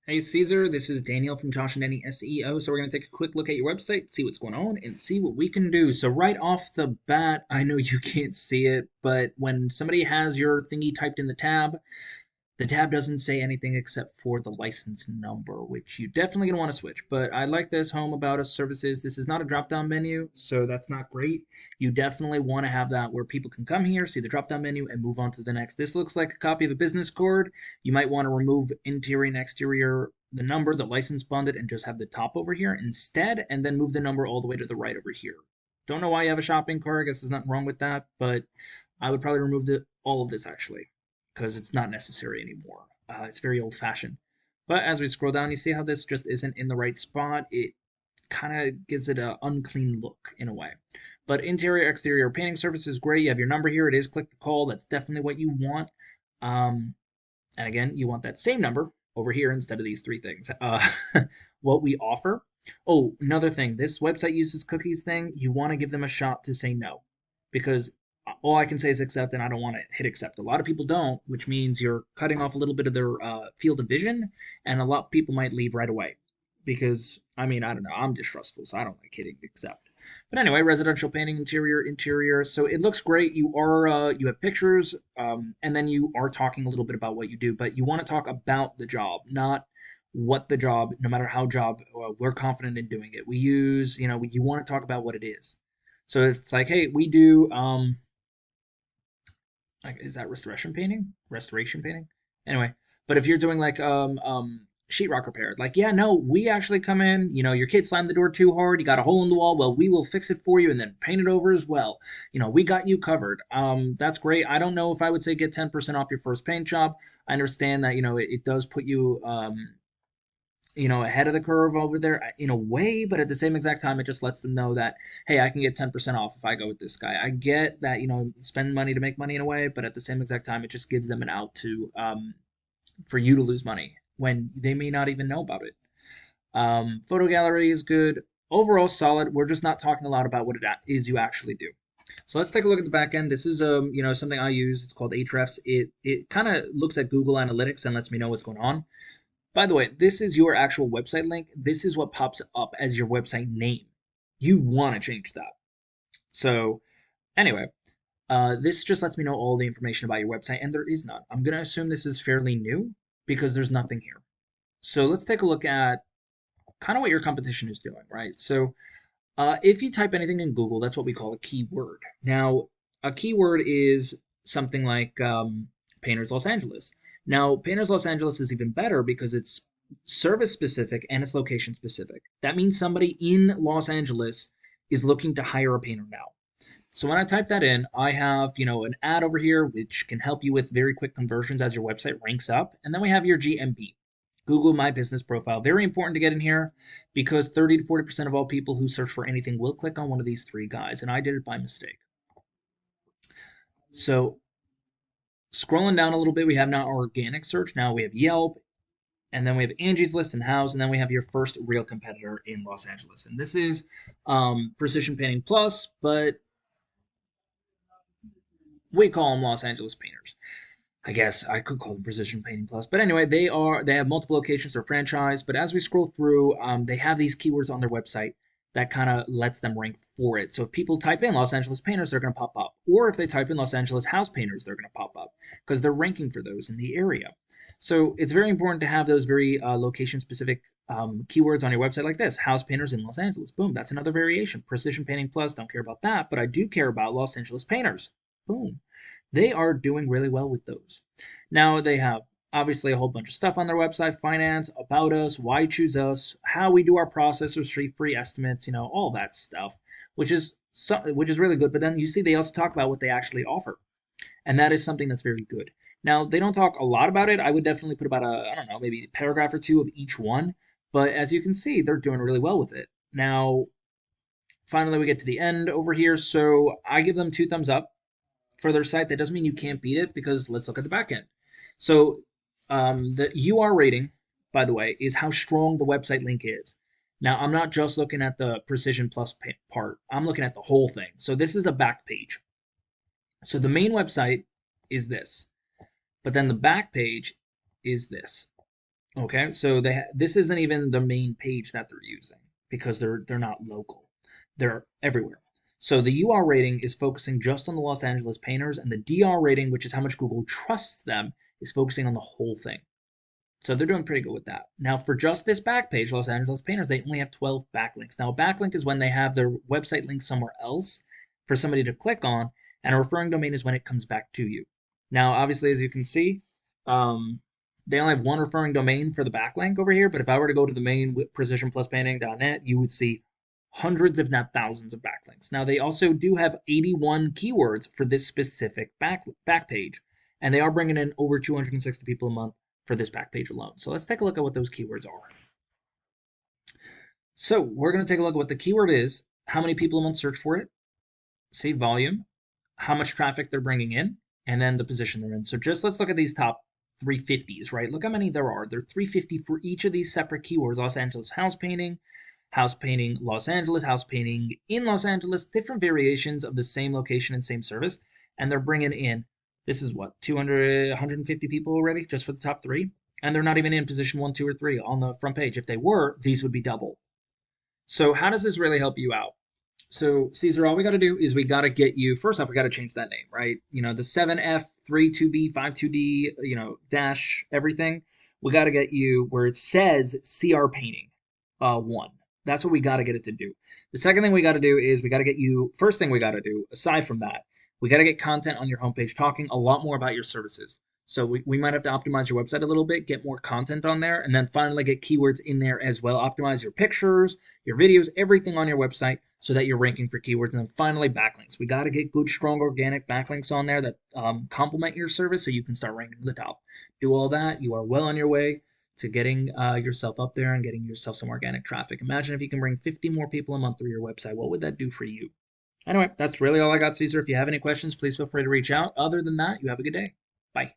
Hey Caesar, this is Daniel from Josh and Danny SEO. So we're going to take a quick look at your website, see what's going on, and see what we can do. So right off the bat, I know you can't see it, but when somebody has your thingy typed in the tab doesn't say anything except for the license number, which you definitely gonna want to switch. But I like this home about us services. This is not a drop-down menu, so that's not great. You definitely want to have that where people can come here, see the drop-down menu, and move on to the next. This looks like a copy of a business card. You might want to remove interior and exterior, the number, the license bonded, and just have the top over here instead, and then move the number all the way to the right over here. Don't know why you have a shopping cart. I guess there's nothing wrong with that, but I would probably remove all of this actually because it's not necessary anymore. It's very old fashioned. But as we scroll down, you see how this just isn't in the right spot. It kind of gives it an unclean look in a way. But interior, exterior painting surface is great. You have your number here. It is click to call. That's definitely what you want. And again, you want that same number over here instead of these three things. What we offer. Oh, another thing. This website uses cookies thing. You want to give them a shot to say no, because all I can say is accept, and I don't want to hit accept. A lot of people don't, which means you're cutting off a little bit of their field of vision, and a lot of people might leave right away. Because I mean, I don't know. I'm distrustful, so I don't like hitting accept. But anyway, residential painting, interior. So it looks great. You have pictures, and then you are talking a little bit about what you do, but you want to talk about the job, not what the job. No matter how job, we're confident in doing it. We use, you want to talk about what it is. So it's like, hey, we do. Like, is that restoration painting? Restoration painting. Anyway, but if you're doing like sheetrock repair. Like, yeah, no, we actually come in, your kid slammed the door too hard, you got a hole in the wall, well, we will fix it for you and then paint it over as well. We got you covered. That's great. I don't know if I would say get 10% off your first paint job. I understand that, it does put you ahead of the curve over there in a way, but at the same exact time, it just lets them know that, hey, I can get 10% off if I go with this guy. I get that, spend money to make money in a way, but at the same exact time, it just gives them an out to for you to lose money when they may not even know about it. Photo gallery is good. Overall, solid. We're just not talking a lot about what it is you actually do. So let's take a look at the back end. This is something I use. It's called Ahrefs. It kind of looks at Google Analytics and lets me know what's going on. By the way, this is your actual website link. This is what pops up as your website name. You want to change that. So anyway, this just lets me know all the information about your website, and there is none. I'm going to assume this is fairly new because there's nothing here. So let's take a look at kind of what your competition is doing, right? So if you type anything in Google, that's what we call a keyword. Now, a keyword is something like Painters Los Angeles. Now, Painters Los Angeles is even better because it's service specific and it's location specific. That means somebody in Los Angeles is looking to hire a painter now. So when I type that in, I have, an ad over here which can help you with very quick conversions as your website ranks up. And then we have your GMB, Google My Business Profile. Very important to get in here because 30 to 40% of all people who search for anything will click on one of these three guys, and I did it by mistake. So scrolling down a little bit, we have now organic search. Now we have Yelp, and then we have Angie's List and House, and then we have your first real competitor in Los Angeles. And this is Precision Painting Plus, but we call them Los Angeles Painters. I guess I could call them Precision Painting Plus, but anyway, they have multiple locations. They're franchise, but as we scroll through, they have these keywords on their website that kind of lets them rank for it. So if people type in Los Angeles Painters, they're going to pop up, or if they type in Los Angeles House Painters, they're going to pop up because they're ranking for those in the area. So it's very important to have those very location-specific keywords on your website like this. House Painters in Los Angeles. Boom, that's another variation. Precision Painting Plus, don't care about that, but I do care about Los Angeles Painters. Boom. They are doing really well with those. Now they have obviously a whole bunch of stuff on their website: finance, about us, why choose us, how we do our process, or free estimates, all that stuff, which is really good. But then you see they also talk about what they actually offer, and that is something that's very good. Now they don't talk a lot about it. I would definitely put about I don't know, maybe a paragraph or two of each one. But as you can see, they're doing really well with it. Now, finally, we get to the end over here. So I give them 2 thumbs up for their site. That doesn't mean you can't beat it because let's look at the back end. So the UR rating, by the way, is how strong the website link is. Now, I'm not just looking at the Precision Plus part. I'm looking at the whole thing. So this is a back page. So the main website is this, but then the back page is this. Okay, so this isn't even the main page that they're using because they're not local. They're everywhere. So the UR rating is focusing just on the Los Angeles painters, and the DR rating, which is how much Google trusts them, is focusing on the whole thing. So they're doing pretty good with that. Now, for just this back page, Los Angeles painters, they only have 12 backlinks. Now, a backlink is when they have their website linked somewhere else for somebody to click on, and a referring domain is when it comes back to you. Now, obviously, as you can see, they only have one referring domain for the backlink over here, but if I were to go to the main precisionpluspainting.net, you would see hundreds, if not thousands, of backlinks. Now, they also do have 81 keywords for this specific back page, and they are bringing in over 260 people a month for this back page alone. So let's take a look at what those keywords are. So we're going to take a look at what the keyword is, how many people a month search for it, say volume, how much traffic they're bringing in, and then the position they're in. So just let's look at these top 350s, right? Look how many there are. There are 350 for each of these separate keywords. Los Angeles house painting, Los Angeles, house painting in Los Angeles, different variations of the same location and same service. And they're bringing in, this is what, 200, 150 people already just for the top three? And they're not even in position 1, 2, or 3 on the front page. If they were, these would be double. So how does this really help you out? So Caesar, all we got to do is we got to get you, first off, we got to change that name, right? You know, the 7F, 32B, 52D, you know, dash everything. We got to get you where it says CR Painting 1. That's what we got to get it to do. The second thing we got to do is we got to get you, first thing we got to do, aside from that, we got to get content on your homepage talking a lot more about your services. So we might have to optimize your website a little bit, get more content on there, and then finally get keywords in there as well. Optimize your pictures, your videos, everything on your website so that you're ranking for keywords. And then finally, backlinks. We got to get good, strong, organic backlinks on there that complement your service so you can start ranking to the top. Do all that, you are well on your way to getting yourself up there and getting yourself some organic traffic. Imagine if you can bring 50 more people a month through your website. What would that do for you? Anyway, that's really all I got, Caesar. If you have any questions, please feel free to reach out. Other than that, you have a good day. Bye.